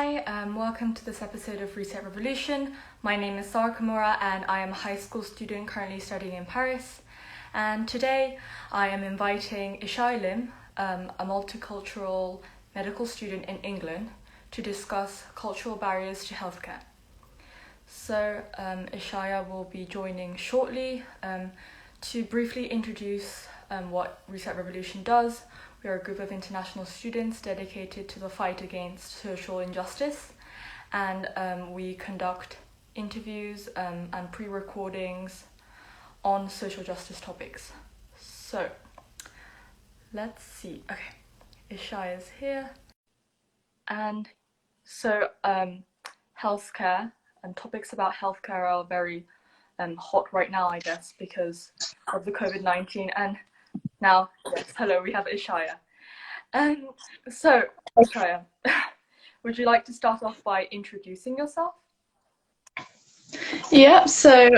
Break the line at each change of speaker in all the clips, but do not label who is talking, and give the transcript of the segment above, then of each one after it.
Hi, welcome to this episode of Reset Revolution. My name is Sara Kimura and I am a high school student currently studying in Paris. And today I am inviting Eshaya Lim, a multicultural medical student in England, to discuss cultural barriers to healthcare. So Eshaya will be joining shortly to briefly introduce what Reset Revolution does. We are a group of international students dedicated to the fight against social injustice, and we conduct interviews and pre-recordings on social justice topics. So, let's see. Okay, Eshaya is here. And so, healthcare and topics about healthcare are very hot right now, I guess, because of the COVID-19. And now, yes, hello, we have Eshaya. So, Eshaya, would you like to start off by introducing yourself?
Yeah, so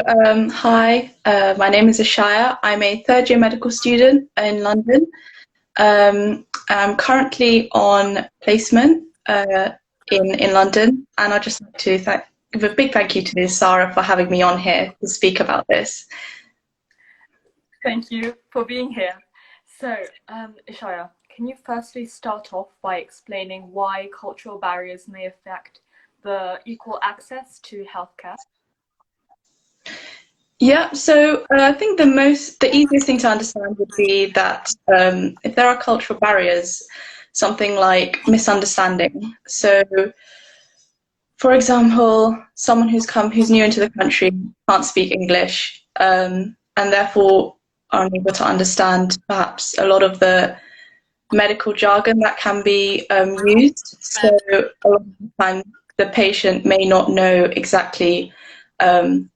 hi, my name is Eshaya. I'm a third year medical student in London. I'm currently on placement in London, and I'd just like to give a big thank you to Sara for having me on here to speak about this.
Thank you for being here. So, Eshaya, can you firstly start off by explaining why cultural barriers may affect the equal access to healthcare?
Yeah, so I think the easiest thing to understand would be that if there are cultural barriers, something like misunderstanding. So, for example, someone who's new into the country can't speak English, and therefore are unable to understand perhaps a lot of the medical jargon that can be used. So a lot of the time, the patient may not know exactly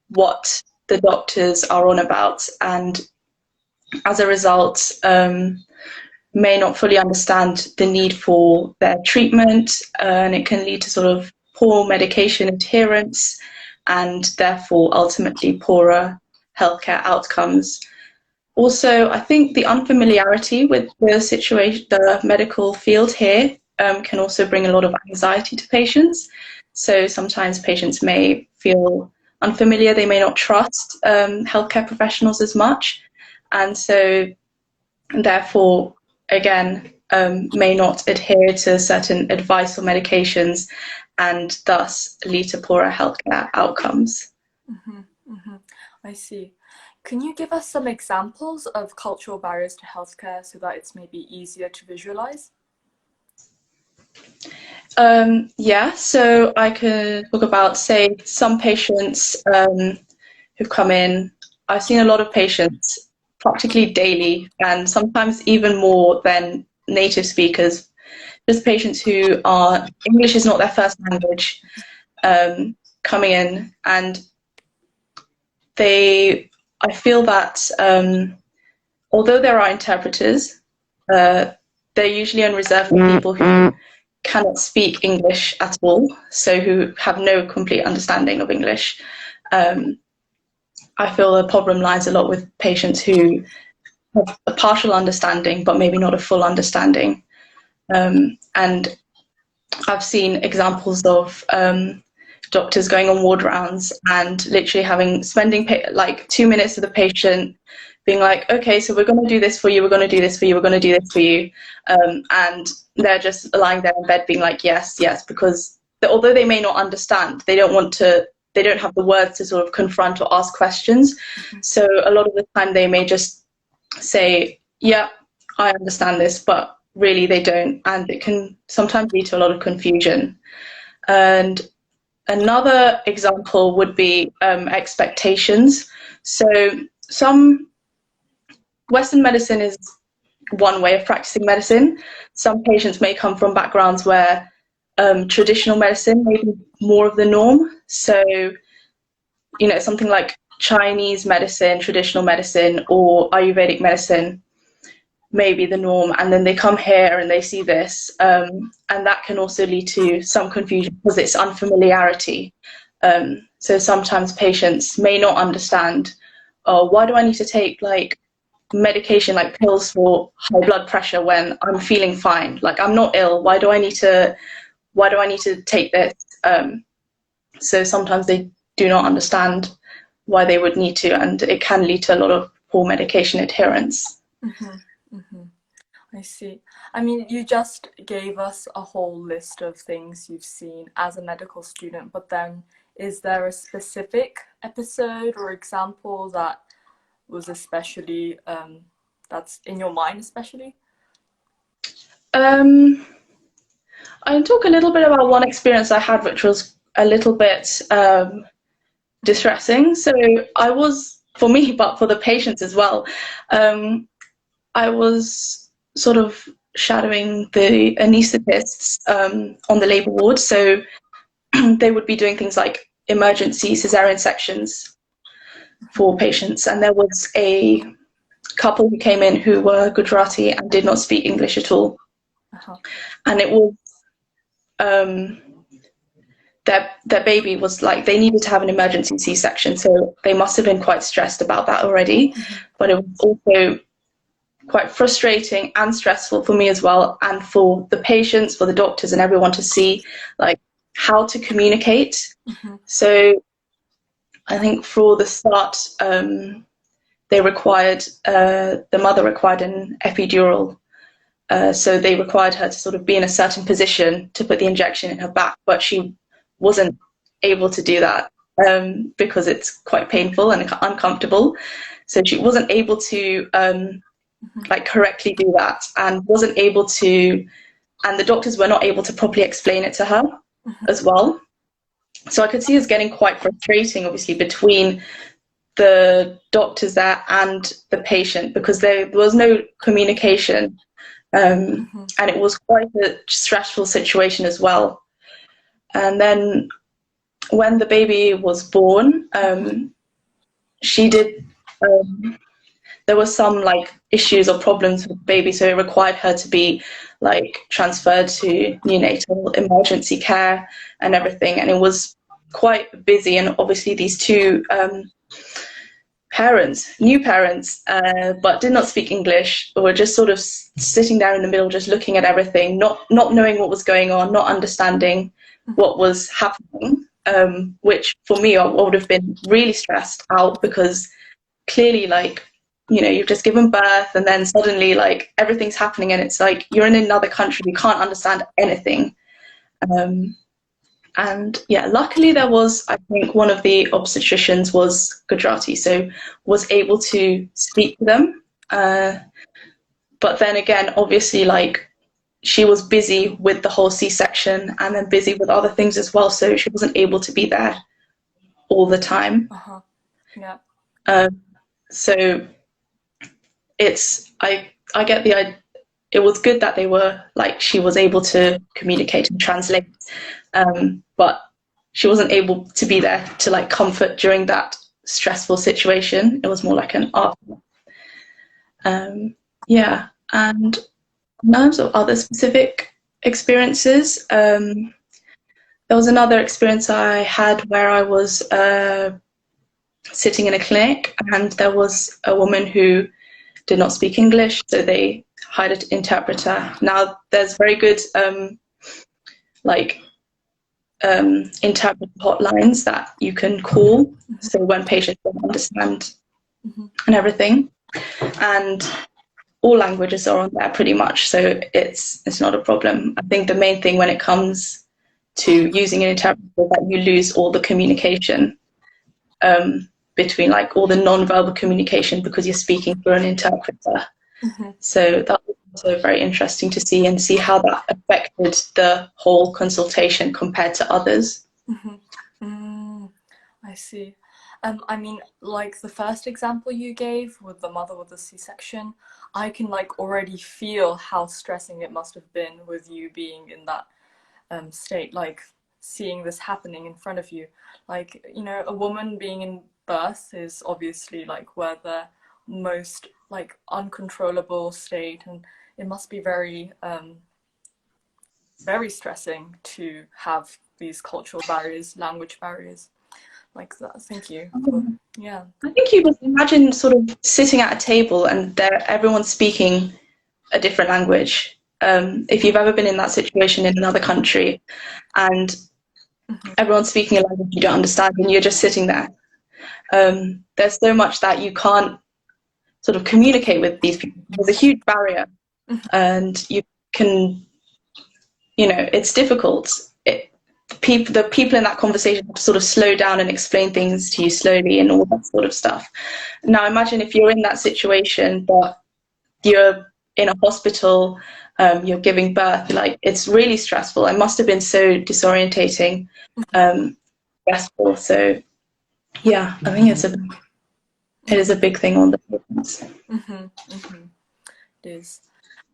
what the doctors are on about, and as a result, may not fully understand the need for their treatment, and it can lead to sort of poor medication adherence and therefore ultimately poorer healthcare outcomes. Also, I think the unfamiliarity with the situation, the medical field here, can also bring a lot of anxiety to patients. So sometimes patients may feel unfamiliar, they may not trust healthcare professionals as much, and so therefore, again, may not adhere to certain advice or medications, and thus lead to poorer healthcare outcomes.
I see. Can you give us some examples of cultural barriers to healthcare so that it's maybe easier to visualize?
Yeah, so I could talk about, say, some patients who've come in. I've seen a lot of patients practically daily, and sometimes even more than native speakers, just patients who are, English is not their first language, coming in, and I feel that although there are interpreters, they're usually on reserve for people who cannot speak English at all, so who have no complete understanding of English. I feel the problem lies a lot with patients who have a partial understanding, but maybe not a full understanding. And I've seen examples of doctors going on ward rounds and literally spending like 2 minutes with the patient, being like, okay, so we're going to do this for you, we're going to do this for you, we're going to do this for you. And they're just lying there in bed being like, yes, yes, because although they may not understand, they don't have the words to sort of confront or ask questions. So a lot of the time they may just say, yeah, I understand this, but really they don't. And it can sometimes lead to a lot of confusion. And another example would be expectations. So some Western medicine is one way of practicing medicine. Some patients may come from backgrounds where traditional medicine may be more of the norm. So, something like Chinese medicine, traditional medicine, or Ayurvedic medicine may be the norm. And then they come here and they see this. And that can also lead to some confusion because it's unfamiliarity. So sometimes patients may not understand, why do I need to take medication like pills for high blood pressure when I'm feeling fine? Like, I'm not ill. Why do I need to why do I need to take this? So sometimes they do not understand why they would need to, and it can lead to a lot of poor medication adherence.
I see. I mean, you just gave us a whole list of things you've seen as a medical student, but then is there a specific episode or example that was especially, that's in your mind especially?
I'll talk a little bit about one experience I had, which was a little bit distressing. So I was, for me, but for the patients as well, I was sort of shadowing the anaesthetists on the labour ward. So they would be doing things like emergency cesarean sections for patients. And there was a couple who came in who were Gujarati and did not speak English at all. And it was their baby was like, they needed to have an emergency C-section, so they must have been quite stressed about that already. But it was also quite frustrating and stressful for me as well, and for the patients, for the doctors and everyone to see like how to communicate. So I think for the start, they required, the mother required an epidural. So they required her to sort of be in a certain position to put the injection in her back, but she wasn't able to do that because it's quite painful and uncomfortable. So she wasn't able to like correctly do that, and wasn't able to, and the doctors were not able to properly explain it to her as well. So I could see it's getting quite frustrating, obviously, between the doctors there and the patient, because there was no communication. And it was quite a stressful situation as well. And then when the baby was born, she did, there was some like issues or problems with the baby, so it required her to be like transferred to neonatal emergency care and everything. And it was quite busy, and obviously these two new parents, but did not speak English, were just sort of sitting there in the middle, just looking at everything, not knowing what was going on, not understanding what was happening, which for me, I would have been really stressed out, because clearly, like, you know, you've just given birth and then suddenly like everything's happening and it's like you're in another country, you can't understand anything. And yeah, luckily there was, I think one of the obstetricians was Gujarati, so was able to speak to them. But then again, obviously, like, she was busy with the whole C-section and then busy with other things as well, so she wasn't able to be there all the time. So it's, I get the idea. It was good that they were like, she was able to communicate and translate, but she wasn't able to be there to like comfort during that stressful situation. It was more like an after. Yeah, and in terms of other specific experiences, there was another experience I had where I was sitting in a clinic, and there was a woman who did not speak English, so they hired an interpreter. Now, there's very good interpreter hotlines that you can call, so when patients don't understand and everything, and all languages are on there pretty much, so it's not a problem. I think the main thing when it comes to using an interpreter is that you lose all the communication between, like, all the non-verbal communication, because you're speaking through an interpreter. So that was also very interesting to see how that affected the whole consultation compared to others.
I see. I mean, like the first example you gave with the mother with the C-section, I can like already feel how stressing it must have been with you being in that state, like seeing this happening in front of you. Like, you know, a woman being in birth is obviously like where the most like uncontrollable state, and it must be very very stressing to have these cultural barriers, language barriers like that. Thank you. Yeah,
I think you must imagine sort of sitting at a table and everyone's speaking a different language, if you've ever been in that situation in another country and everyone's speaking a language you don't understand and you're just sitting there. There's so much that you can't sort of communicate with these people. There's a huge barrier, and you can, it's difficult. The people in that conversation have to sort of slow down and explain things to you slowly and all that sort of stuff. Now imagine if you're in that situation, but you're in a hospital, you're giving birth, like it's really stressful. It must have been so disorientating, stressful. So yeah, I think it is a big thing on the patients.
It is.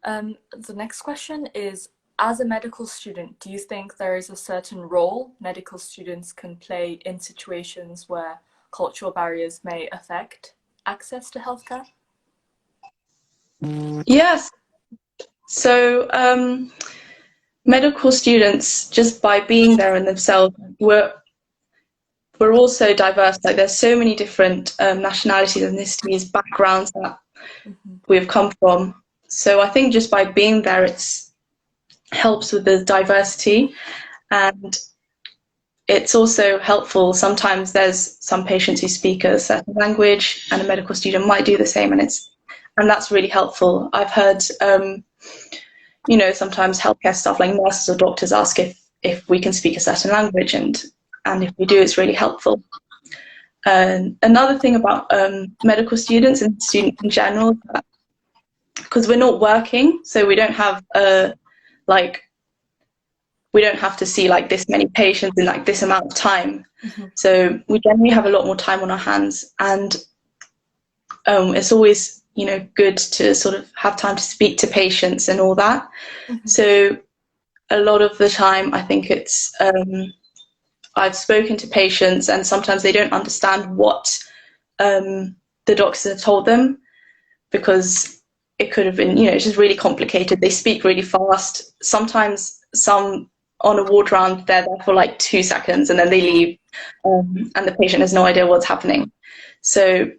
The next question is, as a medical student, do you think there is a certain role medical students can play in situations where cultural barriers may affect access to healthcare?
Yes. So medical students, just by being there in themselves, we're also diverse. Like there's so many different nationalities, ethnicities, backgrounds that we've come from. So I think just by being there, it's helps with the diversity, and it's also helpful. Sometimes there's some patients who speak a certain language, and a medical student might do the same, and that's really helpful. I've heard, sometimes healthcare staff like nurses or doctors ask if we can speak a certain language, and if we do, it's really helpful. Another thing about medical students and students in general, because we're not working, so we don't have we don't have to see like this many patients in like this amount of time. So we generally have a lot more time on our hands, and it's always good to sort of have time to speak to patients and all that. So a lot of the time I think it's I've spoken to patients and sometimes they don't understand what the doctors have told them, because it could have been it's just really complicated. They speak really fast. Sometimes some on a ward round, they're there for like 2 seconds and then they leave, and the patient has no idea what's happening. So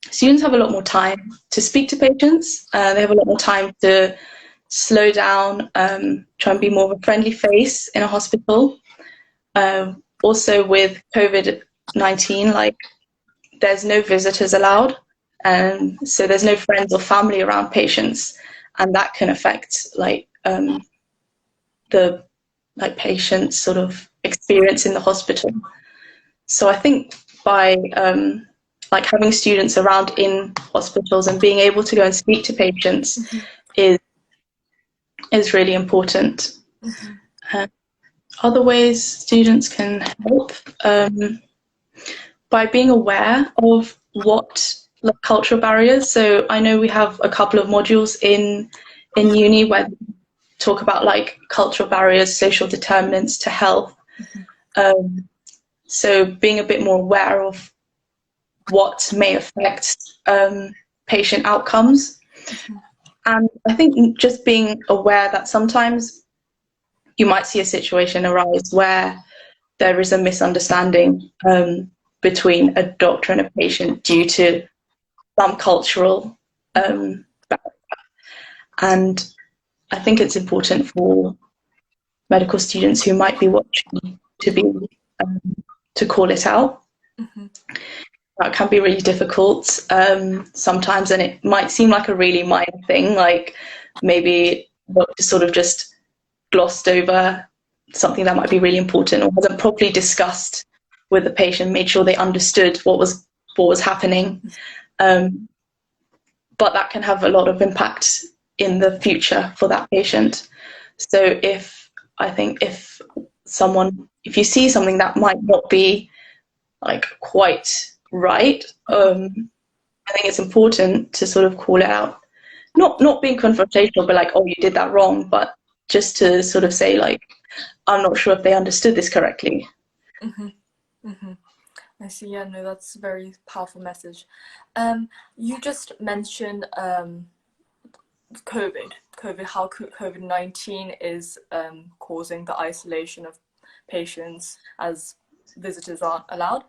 students have a lot more time to speak to patients. They have a lot more time to slow down, try and be more of a friendly face in a hospital. Also with COVID-19, like there's no visitors allowed, and so there's no friends or family around patients, and that can affect the patient's sort of experience in the hospital. So I think by having students around in hospitals and being able to go and speak to patients is really important. Other ways students can help, by being aware of what cultural barriers. So I know we have a couple of modules in uni where we talk about like cultural barriers, social determinants to health. So being a bit more aware of what may affect patient outcomes. And I think just being aware that sometimes you might see a situation arise where there is a misunderstanding between a doctor and a patient due to some cultural barrier. And I think it's important for medical students who might be watching to call it out. That can be really difficult sometimes, and it might seem like a really minor thing, like maybe doctor sort of just glossed over something that might be really important, or wasn't properly discussed with the patient, made sure they understood what was happening. But that can have a lot of impact in the future for that patient. So if you see something that might not be like quite right, I think it's important to sort of call it out. Not being confrontational, but like, oh, you did that wrong, but just to sort of say like, I'm not sure if they understood this correctly.
I see. Yeah, no, that's a very powerful message. You just mentioned COVID, how COVID-19 is causing the isolation of patients as visitors aren't allowed.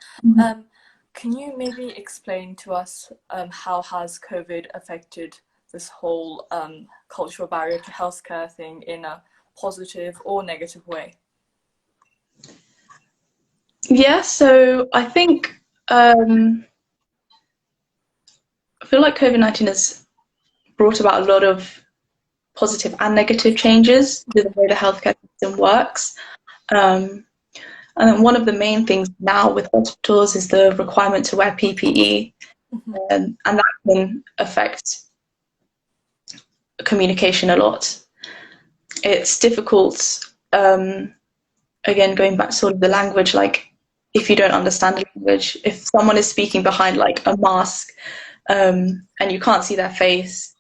Can you maybe explain to us how has COVID affected this whole cultural barrier to healthcare thing in a positive or negative way?
Yeah, so I think I feel like COVID-19 has brought about a lot of positive and negative changes to the way the healthcare system works. And then one of the main things now with hospitals is the requirement to wear PPE, and that can affect communication a lot. It's difficult, again, going back to sort of the language, like if you don't understand the language, if someone is speaking behind like a mask, and you can't see their face,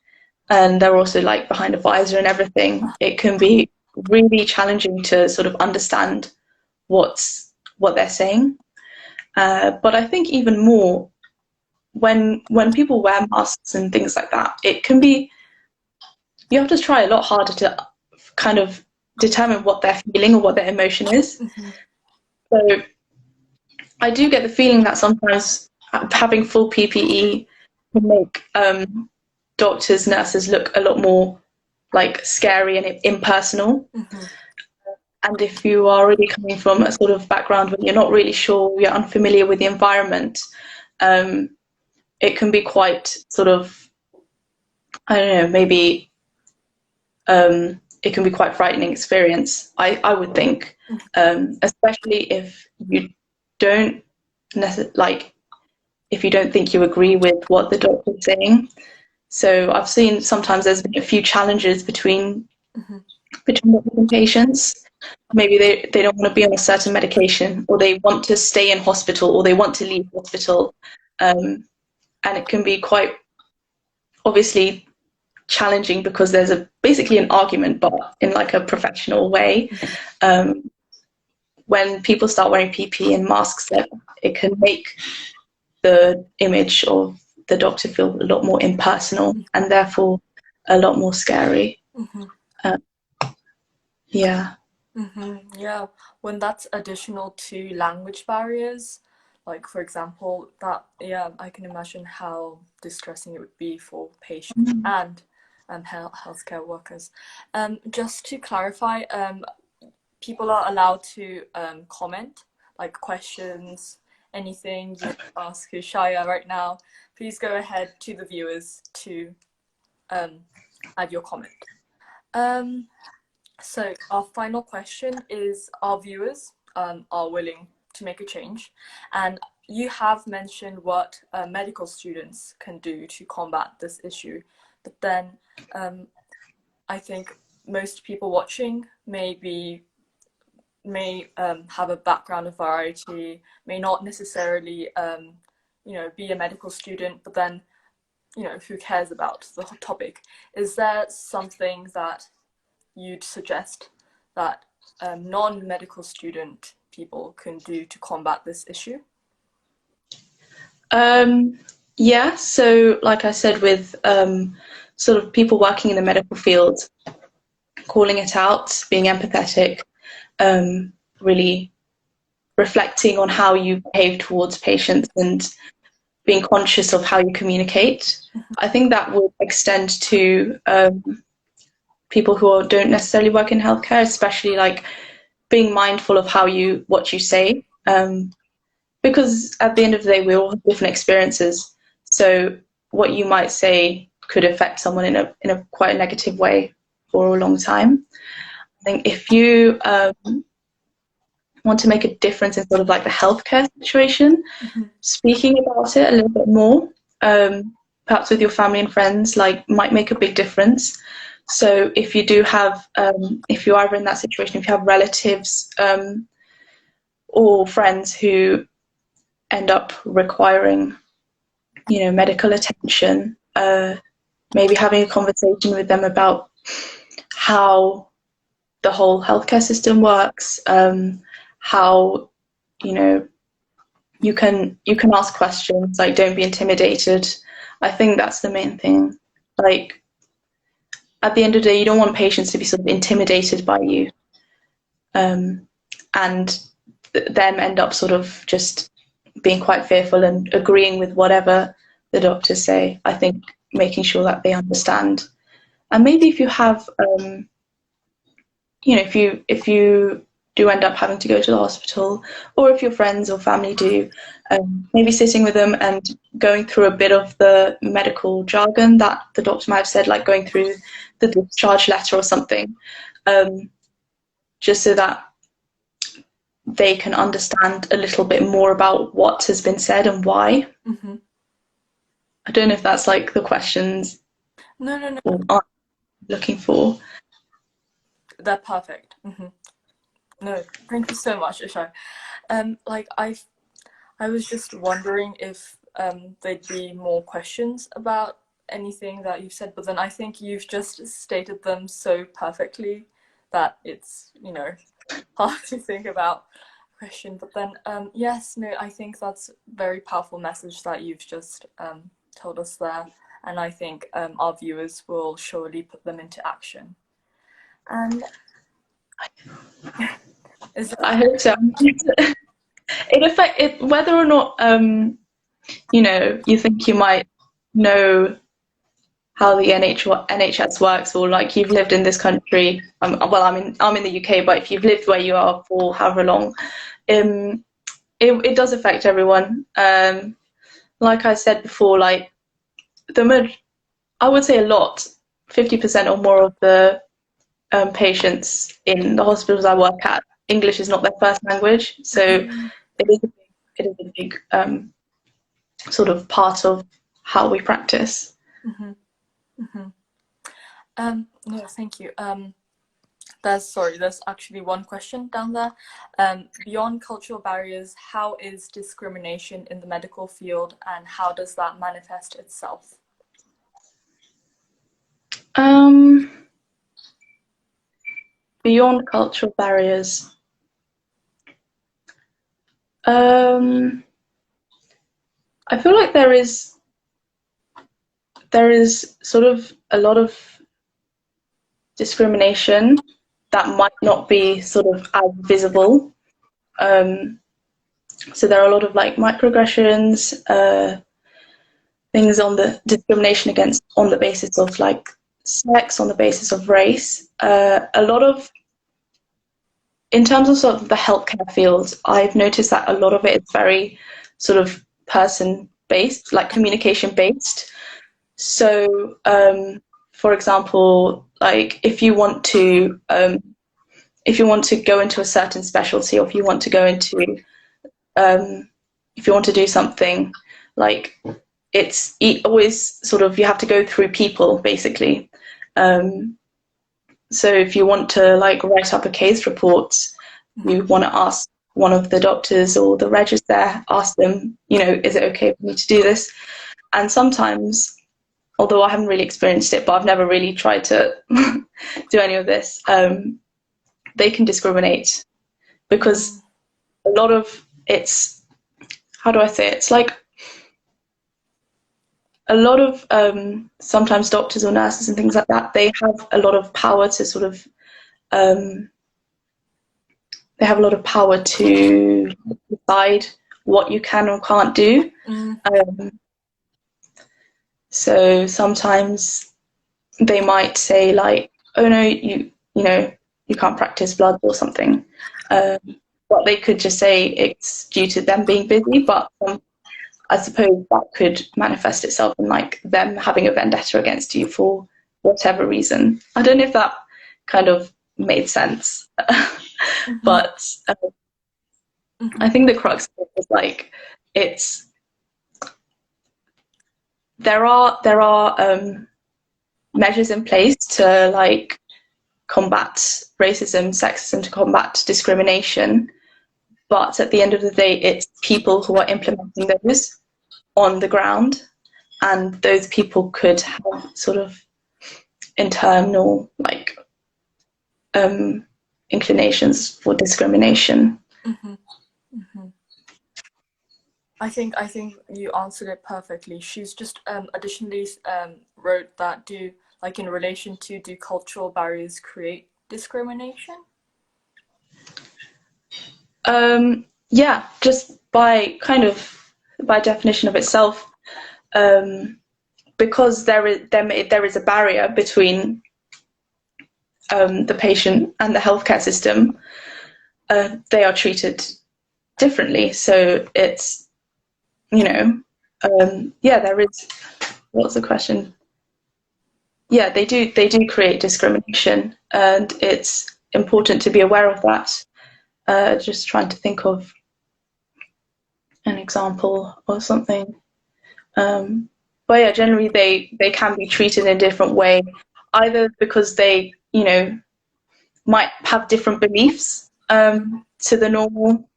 and they're also like behind a visor and everything, it can be really challenging to sort of understand what they're saying. But I think even more when people wear masks and things like that, it can be, you have to try a lot harder to kind of determine what they're feeling or what their emotion is. So I do get the feeling that sometimes having full PPE can make doctors, nurses look a lot more like scary and impersonal. And if you are really coming from a sort of background where you're not really sure, you're unfamiliar with the environment, it can be quite sort of, I don't know, maybe it can be quite frightening experience, I would think, especially if you don't if you don't think you agree with what the doctor's saying. So I've seen sometimes there's been a few challenges between doctors and patients. Maybe they don't want to be on a certain medication, or they want to stay in hospital, or they want to leave hospital. And it can be quite obviously challenging because there's basically an argument, but in like a professional way. When people start wearing PPE and masks, it can make the image of the doctor feel a lot more impersonal and therefore a lot more scary. Yeah.
Yeah, when that's additional to language barriers, like for example, that, yeah, I can imagine how distressing it would be for patients and healthcare workers. Just to clarify, people are allowed to comment, like questions, anything you ask Eshaya right now. Please go ahead to the viewers to add your comment. So our final question is, our viewers are willing to make a change, and you have mentioned what medical students can do to combat this issue, but then I think most people watching may have a background of variety, may not necessarily be a medical student, but then who cares about the topic? Is there something that you'd suggest that non-medical student people can do to combat this issue?
Yeah, so like I said, with sort of people working in the medical field, calling it out, being empathetic, really reflecting on how you behave towards patients and being conscious of how you communicate. I think that will extend to people who don't necessarily work in healthcare, especially like being mindful of what you say, because at the end of the day we all have different experiences, so what you might say could affect someone in a quite a negative way for a long time. I think if you want to make a difference in sort of like the healthcare situation, speaking about it a little bit more, perhaps with your family and friends, might make a big difference. So if you do have, if you are in that situation, if you have relatives or friends who end up requiring, medical attention, maybe having a conversation with them about how the whole healthcare system works, how, you can ask questions, don't be intimidated. I think that's the main thing. At the end of the day, you don't want patients to be sort of intimidated by you, and them end up sort of just being quite fearful and agreeing with whatever the doctors say. I think making sure that they understand. And maybe if you have, if you do end up having to go to the hospital, or if your friends or family do, maybe sitting with them and going through a bit of the medical jargon that the doctor might have said, like going through the discharge letter or something, just so that they can understand a little bit more about what has been said and why.
Mm-hmm.
I don't know if that's like the questions
No.
I'm looking for.
They're perfect. Mm-hmm. No, thank you so much, Eshaya. Like I was just wondering if there'd be more questions about anything that you've said, but then I think you've just stated them so perfectly that it's, hard to think about a question. But then, yes, no, I think that's a very powerful message that you've just told us there. And I think our viewers will surely put them into action. And
I hope so. Whether or not you think you might know how the NHS works, or like you've lived in this country. Well, I'm in the UK, but if you've lived where you are for however long, it does affect everyone. Like I said before, like I would say a lot, 50% or more of the patients in the hospitals I work at, English is not their first language, so it is a big sort of part of how we practice.
Mm-hmm. Mm-hmm. No, thank you. There's actually one question down there. Beyond cultural barriers, how is discrimination in the medical field, and how does that manifest itself?
Beyond cultural barriers, I feel like there is sort of a lot of discrimination that might not be sort of as visible. So there are a lot of like microaggressions, things on the discrimination on the basis of like sex, on the basis of race. A lot of, in terms of sort of the healthcare field, I've noticed that a lot of it is very sort of person-based, like communication-based. So, for example, like if you want to go into a certain specialty, or if you want to go into, if you want to do something, like it's always sort of, you have to go through people, basically. So if you want to like write up a case report, you want to ask one of the doctors or the regis there, ask them, is it okay for me to do this? And sometimes, although I haven't really experienced it, but I've never really tried to do any of this, they can discriminate, because a lot of it's, how do I say it? It's like a lot of sometimes doctors or nurses and things like that, they have a lot of power to sort of they have a lot of power to decide what you can or can't do. So sometimes they might say like, oh no, you can't practice blood or something. But they could just say it's due to them being busy, but I suppose that could manifest itself in like them having a vendetta against you for whatever reason. I don't know if that kind of made sense. But I think the crux of it is like, there are measures in place to like combat racism, sexism, to combat discrimination, but at the end of the day, it's people who are implementing those on the ground, and those people could have sort of internal like inclinations for discrimination.
I think you answered it perfectly. She's just additionally wrote that in relation to, do cultural barriers create discrimination?
Yeah, just by definition of itself, because there is a barrier between the patient and the healthcare system, they are treated differently. So it's, there is. What's the question? Yeah, they do create discrimination, and it's important to be aware of that. Just trying to think of an example or something. But yeah, generally they can be treated in a different way, either because they, might have different beliefs to the normal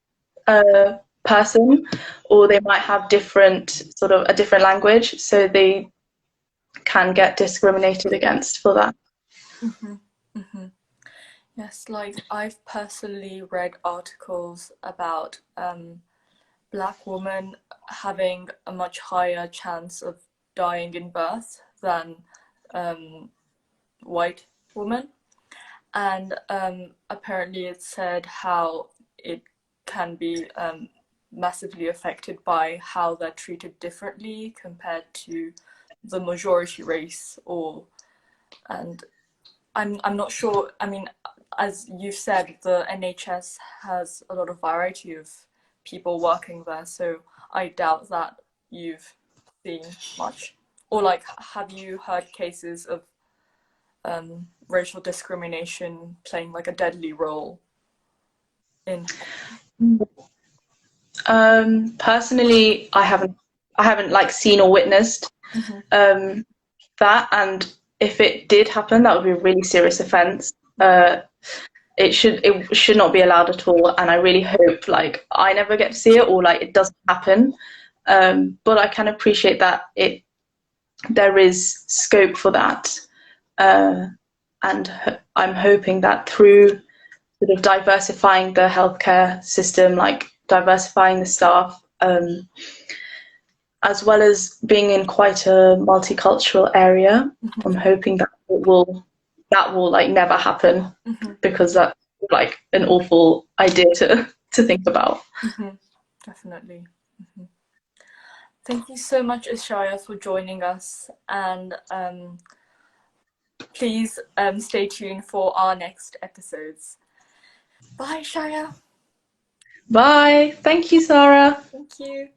person, or they might have a different language, so they can get discriminated against for that.
Yes, like I've personally read articles about Black women having a much higher chance of dying in birth than white women, and apparently it said how it can be massively affected by how they're treated differently compared to the majority race, and I'm not sure. I mean, as you said, the NHS has a lot of variety of people working there, so I doubt that you've seen much. Or like, have you heard cases of racial discrimination playing like a deadly role in?
Personally, I haven't like seen or witnessed that, and if it did happen, that would be a really serious offence. It should not be allowed at all, and I really hope like I never get to see it, or like it doesn't happen. But I can appreciate that there is scope for that, and I'm hoping that through sort of diversifying the healthcare system, like diversifying the staff, as well as being in quite a multicultural area, I'm hoping that will like never happen, because that's like an awful idea to think about.
Definitely. Thank you so much, Eshaya, for joining us, and please stay tuned for our next episodes. Bye, Eshaya.
Bye. Thank you, Sara.
Thank you.